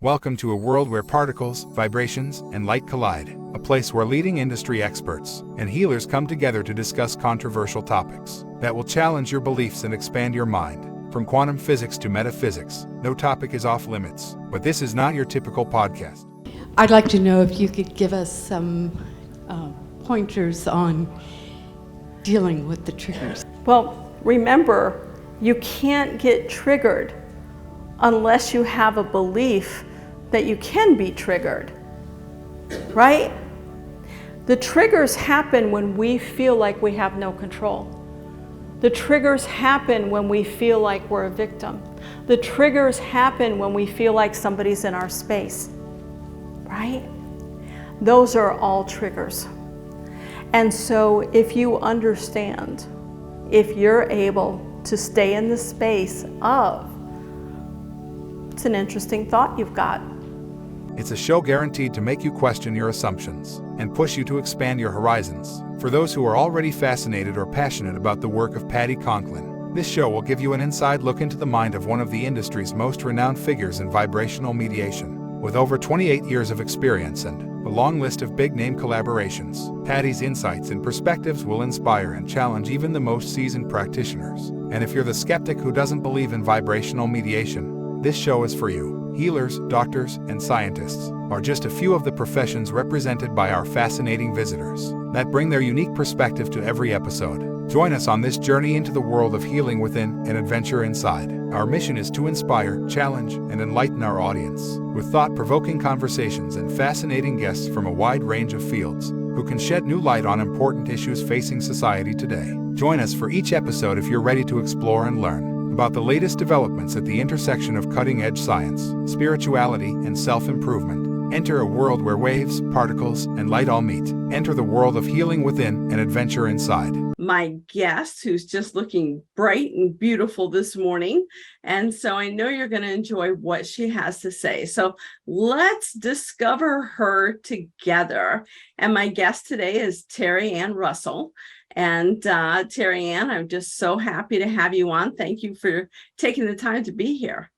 Welcome to a world where particles, vibrations, and light collide, a place where leading industry experts and healers come together to discuss controversial topics that will challenge your beliefs and expand your mind. From quantum physics to metaphysics, no topic is off limits, but this is not your typical podcast. I'd like to know if you could give us some pointers on dealing with the triggers. Well, remember, you can't get triggered unless you have a belief that you can be triggered, right? The triggers happen when we feel like we have no control. The triggers happen when we feel like we're a victim. The triggers happen when we feel like somebody's in our space, right? Those are all triggers. And so if you understand, if you're able to stay in the space of, it's an interesting thought you've got. It's a show guaranteed to make you question your assumptions and push you to expand your horizons. For those who are already fascinated or passionate about the work of Patti Conklin, this show will give you an inside look into the mind of one of the industry's most renowned figures in vibrational mediation. With over 28 years of experience and a long list of big-name collaborations, Patti's insights and perspectives will inspire and challenge even the most seasoned practitioners. And if you're the skeptic who doesn't believe in vibrational mediation, this show is for you. Healers, doctors, and scientists are just a few of the professions represented by our fascinating visitors that bring their unique perspective to every episode. Join us on this journey into the world of healing within and adventure inside. Our mission is to inspire, challenge, and enlighten our audience with thought-provoking conversations and fascinating guests from a wide range of fields who can shed new light on important issues facing society today. Join us for each episode if you're ready to explore and learn about the latest developments at the intersection of cutting-edge science, spirituality, and self-improvement. Enter a world where waves, particles, and light all meet. Enter the world of healing within and adventure inside. My guest, who's just looking bright and beautiful this morning. And so I know you're going to enjoy what she has to say. So let's discover her together. And my guest today is Terri Ann Russell. And Terri Ann, I'm just so happy to have you on. Thank you for taking the time to be here.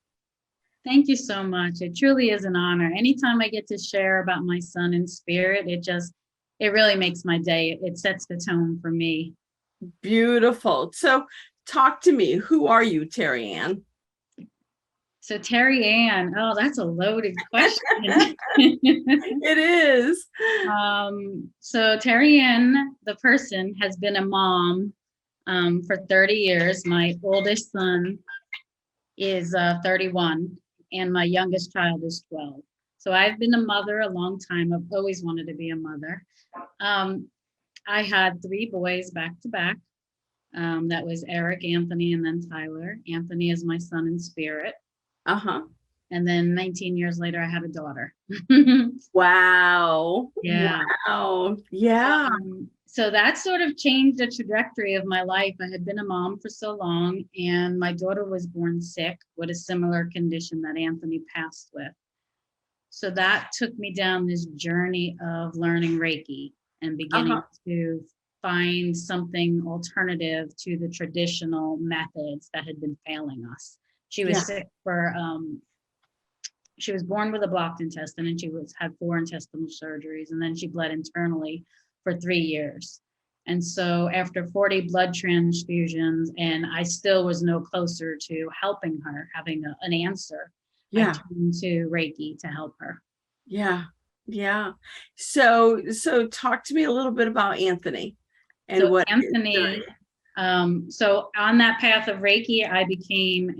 Thank you so much. It truly is an honor. Anytime I get to share about my son in spirit, it really makes my day. It sets the tone for me. Beautiful. So talk to me. Who are you, Terri Ann? So Terri Ann, oh, that's a loaded question. It is. So Terri Ann, the person, has been a mom for 30 years. My oldest son is 31 and my youngest child is 12. So I've been a mother a long time. I've always wanted to be a mother. I had 3 boys back to back. That was Eric, Anthony, and then Tyler. Anthony is my son in spirit. And then 19 years later, I had a daughter. Wow. Yeah. Wow. Yeah. So that sort of changed the trajectory of my life. I had been a mom for so long, and my daughter was born sick with a similar condition that Anthony passed with. So that took me down this journey of learning Reiki and beginning to find something alternative to the traditional methods that had been failing us. She was sick for, she was born with a blocked intestine, and she had 4 intestinal surgeries, and then she bled internally for 3 years. And so after 40 blood transfusions, and I still was no closer to helping her, having an answer, I turned to Reiki to help her. Yeah. Yeah. So talk to me a little bit about Anthony and so what Anthony. So on that path of Reiki, I became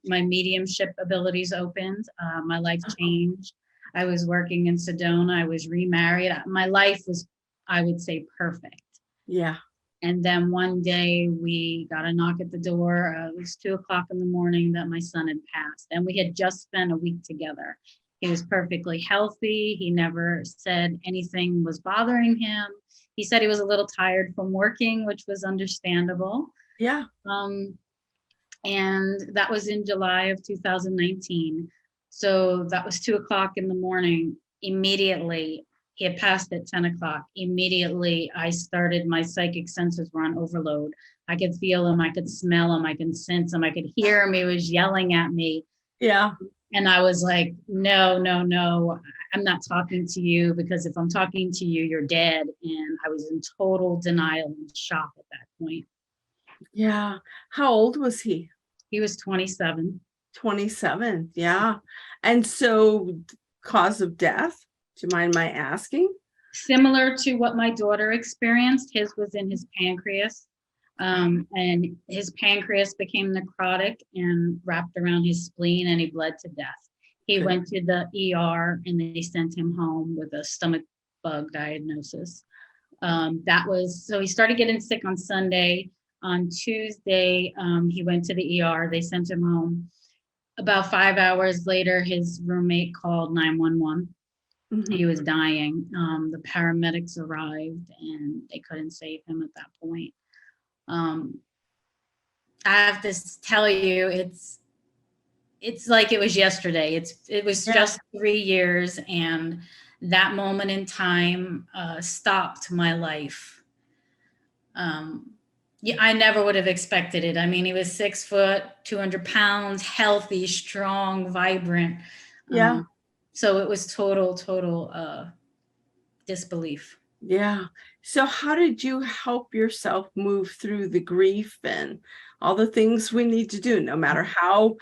my mediumship abilities opened. My life changed. I was working in Sedona. I was remarried. My life was, I would say, perfect. Yeah. And then one day we got a knock at the door. It was 2:00 in the morning that my son had passed. And we had just spent a week together. He was perfectly healthy. He never said anything was bothering him. He said he was a little tired from working, which was understandable. Yeah. And that was in July of 2019. So that was 2:00 in the morning. Immediately, he had passed at 10:00. Immediately, I started, my psychic senses were on overload. I could feel him, I could smell him, I could sense him, I could hear him. He was yelling at me. Yeah. And I was like, no, no, no, I'm not talking to you, because if I'm talking to you, you're dead. And I was in total denial and shock at that point. Yeah. How old was he? He was 27. 27. Yeah. And so, cause of death, do you mind my asking? Similar to what my daughter experienced, his was in his pancreas. And his pancreas became necrotic and wrapped around his spleen, and he bled to death. He Good. went to the ER and they sent him home with a stomach bug diagnosis. So he started getting sick on Sunday. On Tuesday, he went to the ER. They sent him home. About 5 hours later, his roommate called 911. He was dying. The paramedics arrived and they couldn't save him at that point. I have to tell you, it's like it was yesterday. It was just 3 years, and that moment in time stopped my life. Yeah, I never would have expected it. I mean, he was 6 foot, 200 pounds, healthy, strong, vibrant. Yeah. So it was total disbelief. Yeah. So how did you help yourself move through the grief and all the things we need to do, no matter how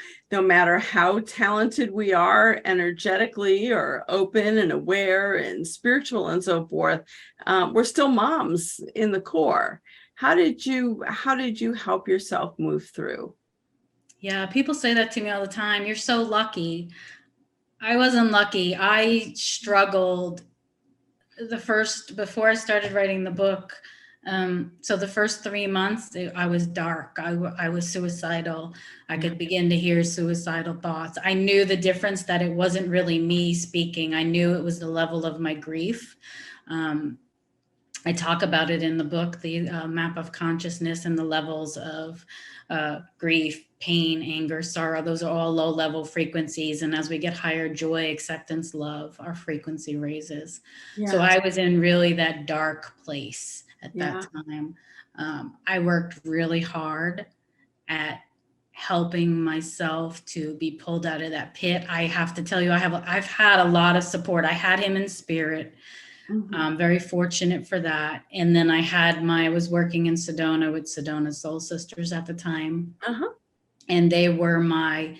talented we are energetically or open and aware and spiritual and so forth, we're still moms in the core. How did you help yourself move through? Yeah, people say that to me all the time. You're so lucky. I wasn't lucky. I struggled before I started writing the book. So the first 3 months, I was dark. I was suicidal. I could begin to hear suicidal thoughts. I knew the difference, that it wasn't really me speaking. I knew it was the level of my grief. I talk about it in the book, the map of consciousness, and the levels of grief, pain, anger, sorrow. Those are all low level frequencies. And as we get higher, joy, acceptance, love, our frequency raises. So I was in really that dark place at that time. I worked really hard at helping myself to be pulled out of that pit. I have to tell you, I've had a lot of support. I had him in spirit. I'm very fortunate for that. And then I was working in Sedona with Sedona Soul Sisters at the time. And they were I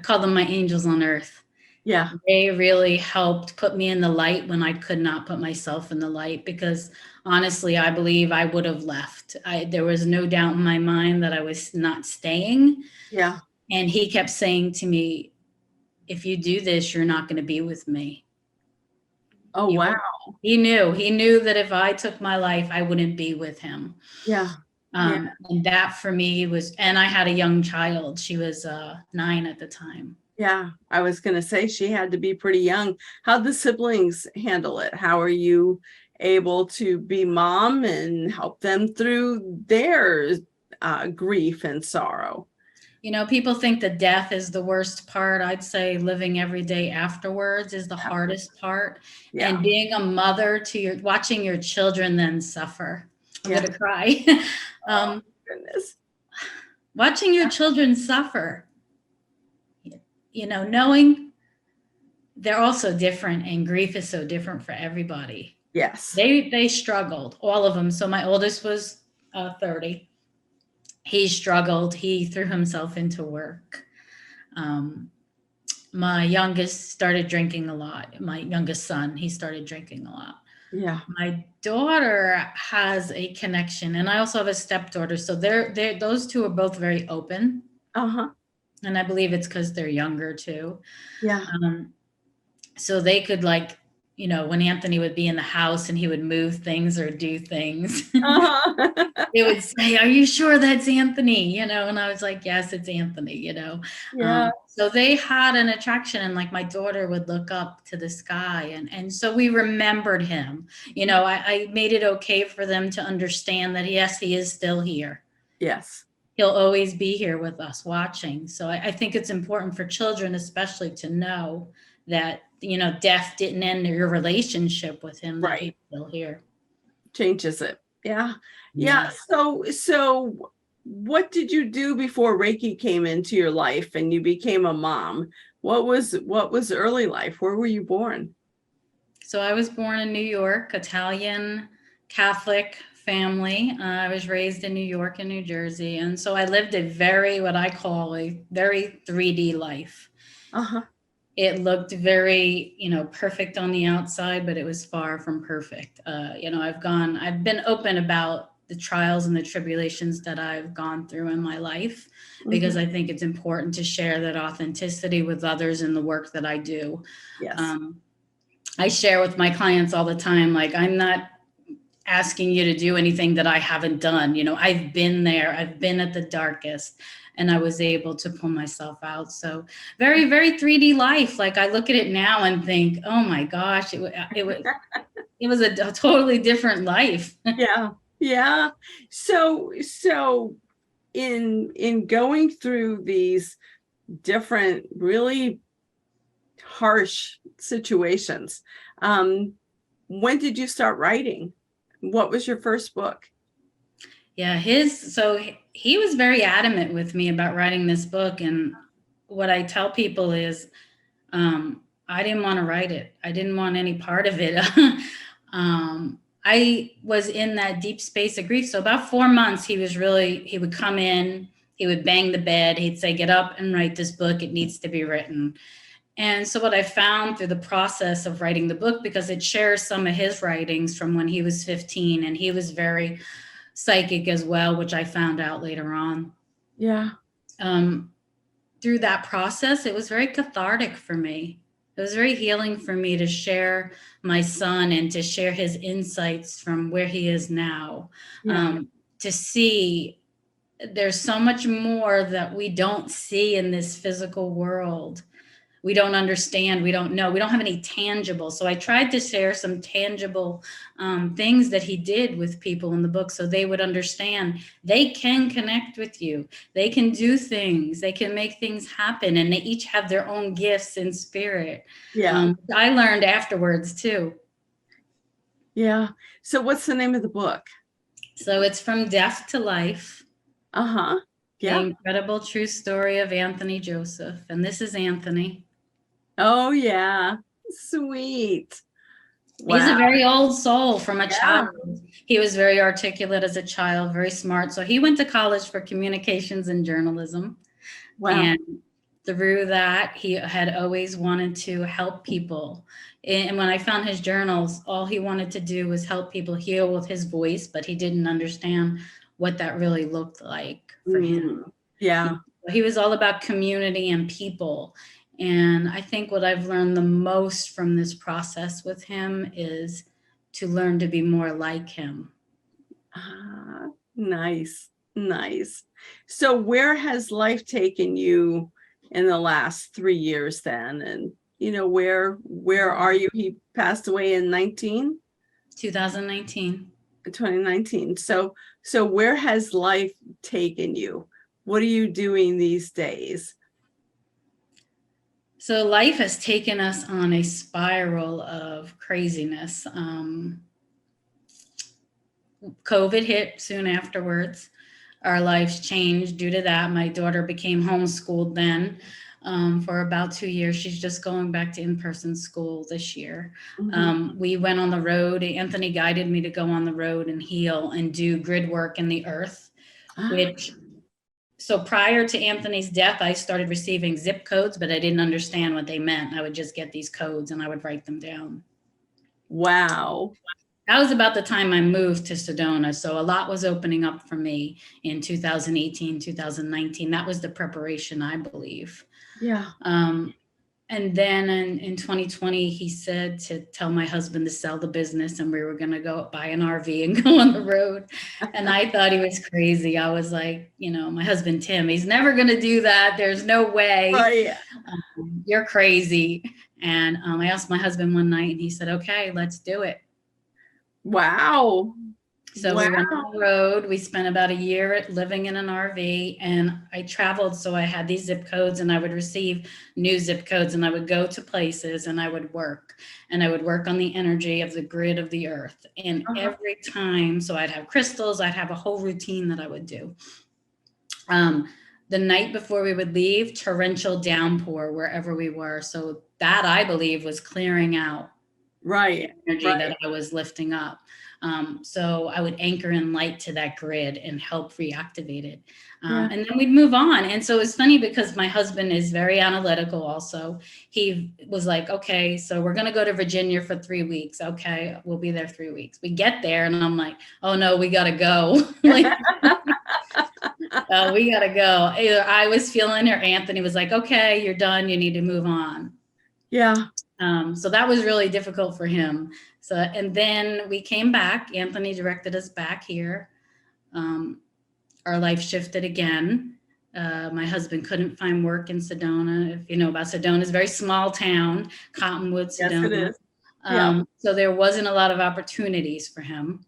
call them my angels on earth. Yeah. They really helped put me in the light when I could not put myself in the light, because honestly, I believe I would have left. There was no doubt in my mind that I was not staying. Yeah. And he kept saying to me, if you do this, you're not going to be with me. Oh, wow. He knew that if I took my life, I wouldn't be with him. Yeah. And that for me was, and I had a young child. She was 9 at the time. Yeah. I was going to say she had to be pretty young. How'd the siblings handle it? How are you able to be mom and help them through their grief and sorrow? You know, people think that death is the worst part. I'd say living every day afterwards is the hardest part. Yeah. And being a mother watching your children then suffer. I'm going to cry. Goodness. Watching your children suffer, you know, knowing they're also different, and grief is so different for everybody. Yes. They struggled, all of them. So my oldest was 30. He struggled. He threw himself into work. My youngest started drinking a lot. My youngest son, he started drinking a lot. Yeah. My daughter has a connection, and I also have a stepdaughter. So those two are both very open. And I believe it's because they're younger too. Yeah. So they could, like, you know, when Anthony would be in the house and he would move things or do things, they would say, "Are you sure that's Anthony?" You know, and I was like, "Yes, it's Anthony," you know. So they had an attraction, and like my daughter would look up to the sky, and so we remembered him. You know, I made it okay for them to understand that, yes, he is still here. Yes. He'll always be here with us watching. So I think it's important for children, especially, to know that, you know, death didn't end your relationship with him, that he's still here. Changes it. Yeah. So what did you do before Reiki came into your life and you became a mom? What was early life? Where were you born? So I was born in New York, Italian Catholic family. I was raised in New York and New Jersey. And so I lived a what I call a very 3D life. Uh-huh. It looked very, perfect on the outside, but it was far from perfect. I've been open about the trials and the tribulations that I've gone through in my life, because I think it's important to share that authenticity with others in the work that I do. Yes. I share with my clients all the time, like, I'm not asking you to do anything that I haven't done. I've been there, I've been at the darkest, and I was able to pull myself out. So very, very 3D life. Like, I look at it now and think, oh my gosh, it was a totally different life. Yeah. Yeah. So in going through these different, really harsh situations, when did you start writing? What was your first book? Yeah, he was very adamant with me about writing this book. And what I tell people is, I didn't want to write it. I didn't want any part of it. I was in that deep space of grief. So about 4 months, he would come in, he would bang the bed. He'd say, get up and write this book. It needs to be written. And so what I found through the process of writing the book, because it shares some of his writings from when he was 15, and he was very psychic as well, which I found out later on. Yeah. Through that process, it was very cathartic for me. It was very healing for me to share my son and to share his insights from where he is now. Yeah. To see there's so much more that we don't see in this physical world. We don't understand. We don't know. We don't have any tangible. So I tried to share some tangible things that he did with people in the book, so they would understand they can connect with you. They can do things. They can make things happen. And they each have their own gifts in spirit. Yeah. I learned afterwards too. Yeah. So what's the name of the book? So it's From Death to Life. Uh-huh. Yeah. The incredible true story of Anthony Joseph. And this is Anthony. Oh, yeah. Sweet. Wow. He's a very old soul from a Yeah. childhood. He was very articulate as a child, very smart. So he went to college for communications and journalism. Wow. And through that, he had always wanted to help people. And when I found his journals, all he wanted to do was help people heal with his voice, but he didn't understand what that really looked like for him. Yeah. He was all about community and people. And I think what I've learned the most from this process with him is to learn to be more like him. Nice. Nice. So where has life taken you in the last 3 years then? And where are you? He passed away in 2019. So where has life taken you? What are you doing these days? So life has taken us on a spiral of craziness. COVID hit soon afterwards. Our lives changed due to that. My daughter became homeschooled then for about 2 years. She's just going back to in-person school this year. We went on the road. Anthony guided me to go on the road and heal and do grid work in the earth, So prior to Anthony's death, I started receiving zip codes, but I didn't understand what they meant. I would just get these codes and I would write them down. Wow. That was about the time I moved to Sedona. So a lot was opening up for me in 2018, 2019. That was the preparation, I believe. Yeah. And then in 2020, he said to tell my husband to sell the business and we were going to go buy an RV and go on the road. And I thought he was crazy. I was like, my husband, Tim, he's never going to do that. There's no way. Right. You're crazy. And I asked my husband one night and he said, okay, let's do it. Wow. So we went on the road. We spent about a year living in an RV and I traveled. So I had these zip codes and I would receive new zip codes and I would go to places and I would work on the energy of the grid of the earth. And every time, so I'd have crystals, I'd have a whole routine that I would do. the night before we would leave, torrential downpour wherever we were. So that, I believe, was clearing out Right. energy Right. that I was lifting up. So I would anchor in light to that grid and help reactivate it. Yeah. And then we'd move on. And so it's funny because my husband is very analytical also. He was like, okay, so we're going to go to Virginia for 3 weeks. Okay, we'll be there 3 weeks. We get there and I'm like, oh no, we got to go. Like, we got to go. Either I was feeling or Anthony was like, okay, you're done. You need to move on. Yeah. So that was really difficult for him. So, and then we came back. Anthony directed us back here. Our life shifted again. My husband couldn't find work in Sedona. If you know about Sedona, it's a very small town, Cottonwood, Sedona. Yes, it is. Yeah. So there wasn't a lot of opportunities for him.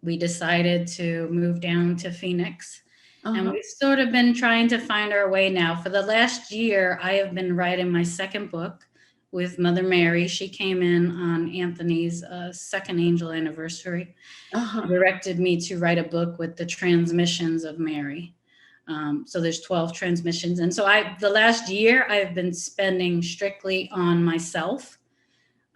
We decided to move down to Phoenix. And we've sort of been trying to find our way now. For the last year, I have been writing my second book with Mother Mary. She came in on Anthony's second angel anniversary. Directed me to write a book with the transmissions of Mary. So there's 12 transmissions. And so the last year I've been spending strictly on myself.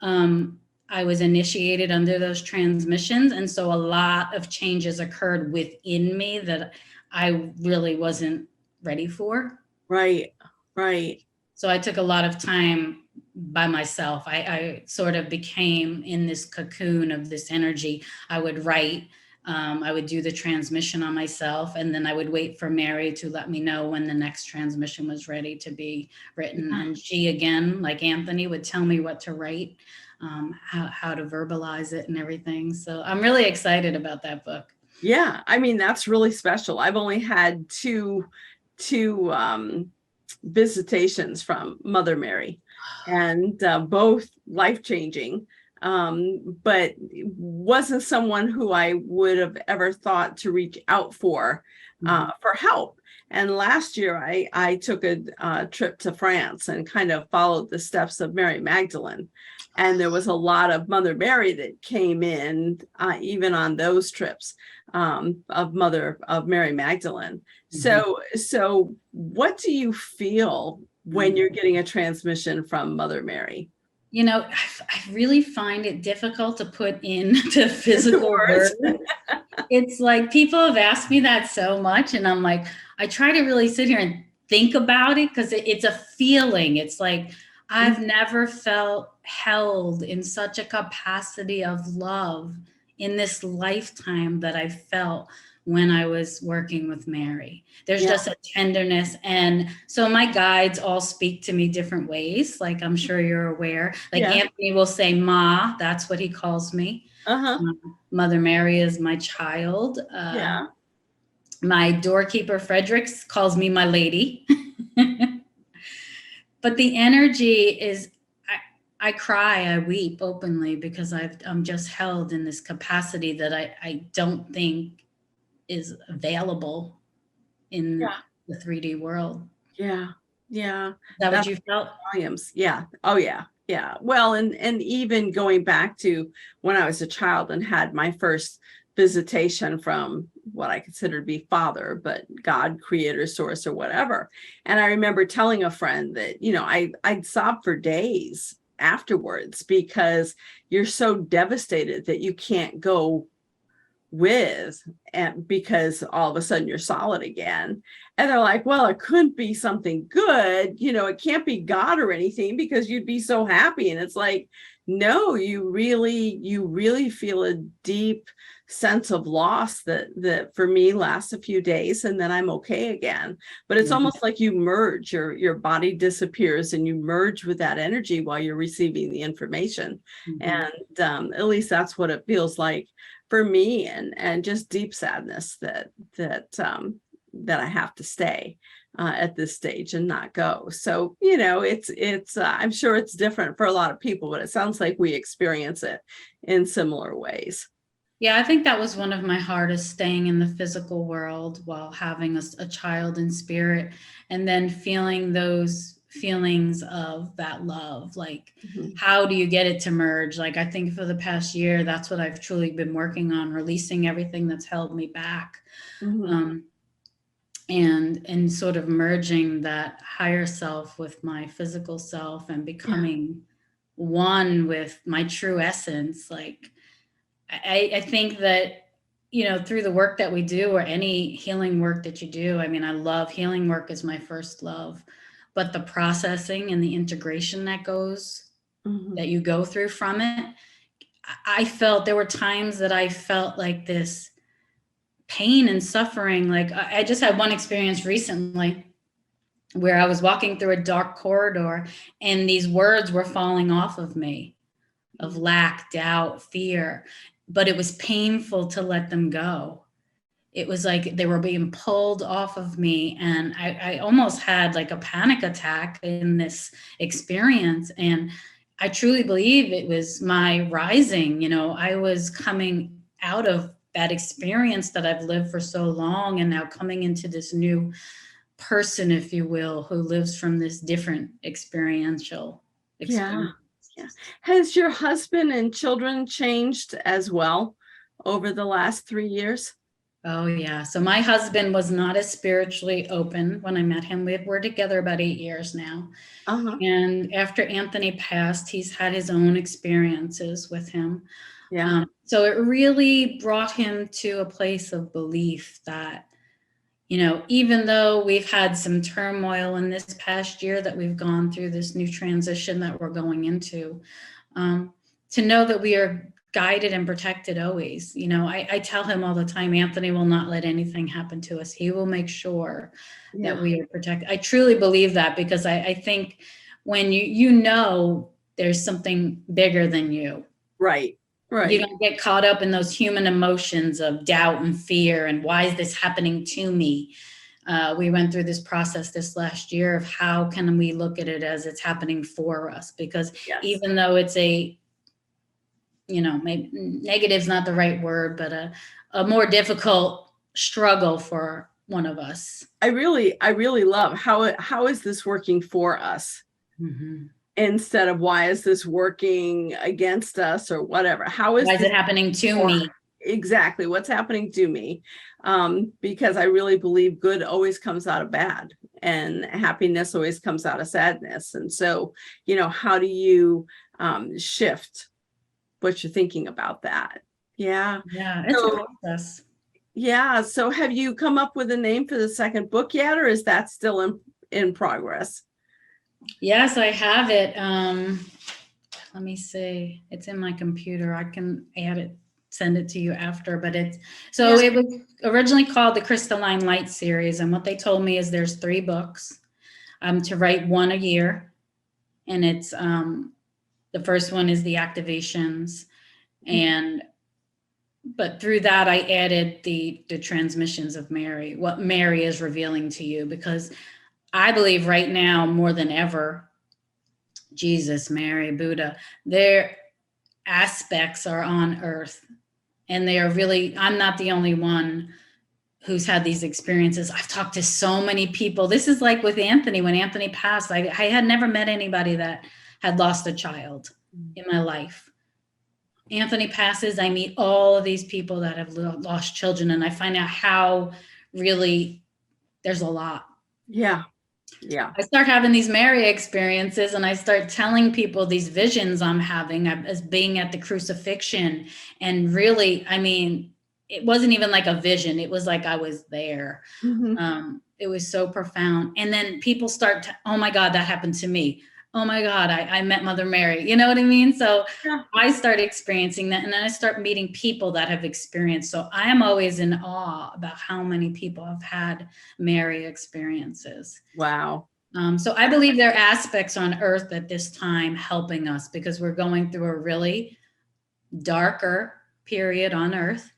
I was initiated under those transmissions. And so a lot of changes occurred within me that I really wasn't ready for. Right. Right. So I took a lot of time by myself. I sort of became in this cocoon of this energy. I would write, I would do the transmission on myself, and then I would wait for Mary to let me know when the next transmission was ready to be written. And she, again, like Anthony, would tell me what to write, how to verbalize it and everything. So I'm really excited about that book. Yeah. I mean, that's really special. I've only had two visitations from Mother Mary, and both life-changing, but wasn't someone who I would have ever thought to reach out for help. And last year I took a trip to France and kind of followed the steps of Mary Magdalene. And there was a lot of Mother Mary that came in, even on those trips, of Mary Magdalene. So what do you feel when you're getting a transmission from Mother Mary? You know, I really find it difficult to put into physical words. It's like people have asked me that so much, and I'm like, I try to really sit here and think about it because it's a feeling. It's like, I've never felt held in such a capacity of love in this lifetime that I felt when I was working with Mary. There's just a tenderness. And so my guides all speak to me different ways. Like, I'm sure you're aware, like Anthony will say, Ma, that's what he calls me. Mother Mary is my child. My doorkeeper, Fredericks, calls me my lady. But the energy is, I cry, I weep openly because I'm just held in this capacity that I don't think is available in the 3D world. Yeah. Is that what you felt? Volumes. Yeah. Oh yeah. Yeah. Well, and even going back to when I was a child and had my first visitation from what I consider to be Father, but God, Creator, Source, or whatever. And I remember telling a friend that, I'd sob for days afterwards because you're so devastated that you can't go with, and because all of a sudden you're solid again. And they're like, well, it couldn't be something good, it can't be God or anything because you'd be so happy. And it's like, no, you really feel a deep sense of loss that for me lasts a few days and then I'm okay again. But it's almost like you merge, your body disappears and you merge with that energy while you're receiving the information. And at least that's what it feels like for me, and just deep sadness that I have to stay at this stage and not go. So, it's I'm sure it's different for a lot of people, but it sounds like we experience it in similar ways. Yeah, I think that was one of my hardest, staying in the physical world while having a child in spirit, and then feeling those feelings of that love. Like, how do you get it to merge? Like, I think for the past year, that's what I've truly been working on, releasing everything that's held me back. and sort of merging that higher self with my physical self and becoming one with my true essence. Like I think that, through the work that we do, or any healing work that you do, I mean, I love healing work, is my first love, but the processing and the integration that you go through from it, I felt there were times that I felt like this pain and suffering. Like I just had one experience recently where I was walking through a dark corridor and these words were falling off of me, of lack, doubt, fear, but it was painful to let them go. It was like they were being pulled off of me, and I almost had like a panic attack in this experience. And I truly believe it was my rising. I was coming out of that experience that I've lived for so long, and now coming into this new person, if you will, who lives from this different experiential experience. Yeah. Has your husband and children changed as well over the last 3 years? Oh, yeah. So my husband was not as spiritually open when I met him. We're together about 8 years now. And after Anthony passed, he's had his own experiences with him. So it really brought him to a place of belief that, even though we've had some turmoil in this past year, that we've gone through this new transition that we're going into, to know that we are guided and protected always. I tell him all the time, Anthony will not let anything happen to us. He will make sure that we are protected. I truly believe that, because I think when there's something bigger than you. Right. You don't get caught up in those human emotions of doubt and fear and why is this happening to me? We went through this process this last year of how can we look at it as it's happening for us? Because even though it's maybe negative is not the right word, but a more difficult struggle for one of us. I really love how is this working for us? Instead of why is this working against us or whatever. Why is it happening to me? Exactly. What's happening to me? Because I really believe good always comes out of bad, and happiness always comes out of sadness. And so, how do you shift what you're thinking about that? Yeah, it's a process. Yeah. So have you come up with a name for the second book yet, or is that still in progress? Yes, I have it. Let me see. It's in my computer. I can add it, send it to you after, but it was originally called the Crystalline Light series. And what they told me is there's 3 books, to write 1 a year. And it's, the first one is the activations. But through that, I added the transmissions of Mary, what Mary is revealing to you, because I believe right now more than ever, Jesus, Mary, Buddha, their aspects are on earth, and they are really, I'm not the only one who's had these experiences. I've talked to so many people. This is like with Anthony, when Anthony passed, I had never met anybody that had lost a child in my life. Anthony passes, I meet all of these people that have lost children, and I find out how really there's a lot. Yeah. I start having these Mary experiences, and I start telling people these visions I'm having as being at the crucifixion. And really, I mean, it wasn't even like a vision. It was like I was there. It was so profound. And then people start oh my God, that happened to me. Oh my God, I met Mother Mary. You know what I mean? So I start experiencing that, and then I start meeting people that have experienced. So I am always in awe about how many people have had Mary experiences. Wow. So I believe there are aspects on earth at this time helping us, because we're going through a really darker period on earth.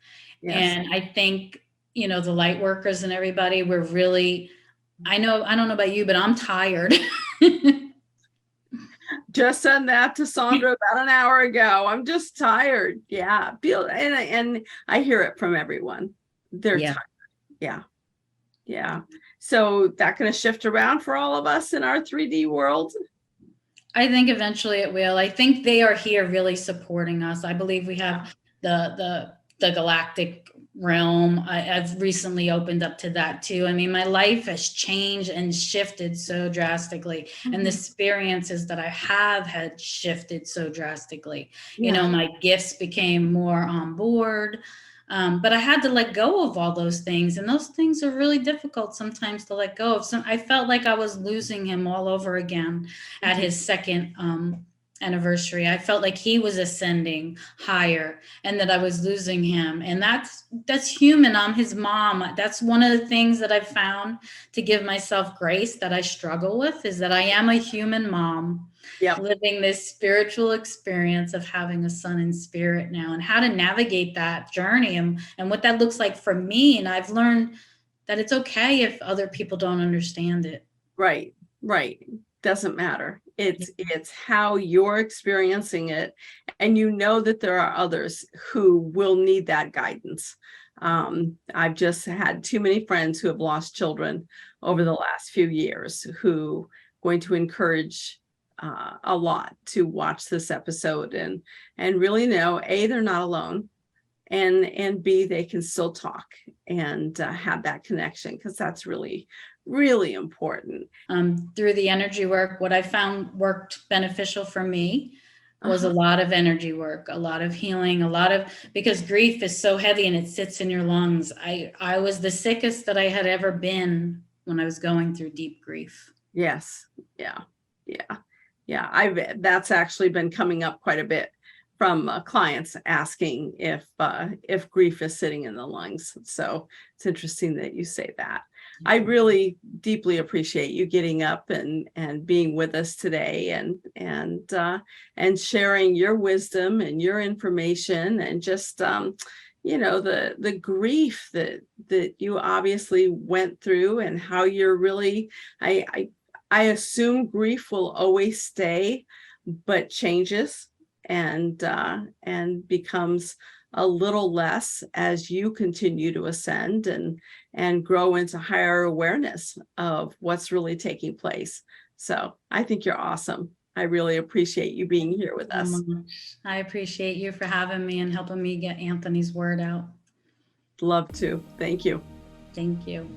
And I think, the light workers and everybody, we're really, I don't know about you, but I'm tired. Just said that to Sandra about an hour ago. I'm just tired. Yeah. And I hear it from everyone. They're tired. Yeah. So that going to shift around for all of us in our 3D world? I think eventually it will. I think they are here really supporting us. I believe we have the the galactic realm. I've recently opened up to that too. I mean, my life has changed and shifted so drastically, and the experiences that I have had shifted so drastically. You know, my gifts became more on board. But I had to let go of all those things, and those things are really difficult sometimes to let go of. So I felt like I was losing him all over again at his second anniversary. I felt like he was ascending higher and that I was losing him. And that's human. I'm his mom. That's one of the things that I've found to give myself grace that I struggle with, is that I am a human mom. Yep. Living this spiritual experience of having a son in spirit now, and how to navigate that journey, and what that looks like for me. And I've learned that it's okay if other people don't understand it. Right. Doesn't matter. It's how you're experiencing it, and you know that there are others who will need that guidance. I've just had too many friends who have lost children over the last few years who going to encourage a lot to watch this episode and really know, A, they're not alone, and B, they can still talk and have that connection, because that's really, really important. Through the energy work, what I found worked beneficial for me was a lot of energy work, a lot of healing, because grief is so heavy and it sits in your lungs. I was the sickest that I had ever been when I was going through deep grief. Yes. Yeah. That's actually been coming up quite a bit from clients asking if grief is sitting in the lungs. So it's interesting that you say that. I really deeply appreciate you getting up and being with us today and sharing your wisdom and your information, and just the grief that you obviously went through, and how you're really, I assume grief will always stay, but changes and becomes a little less as you continue to ascend and grow into higher awareness of what's really taking place. So I think you're awesome. I really appreciate you being here with us. I appreciate you for having me and helping me get Anthony's word out. Love to. Thank you. Thank you.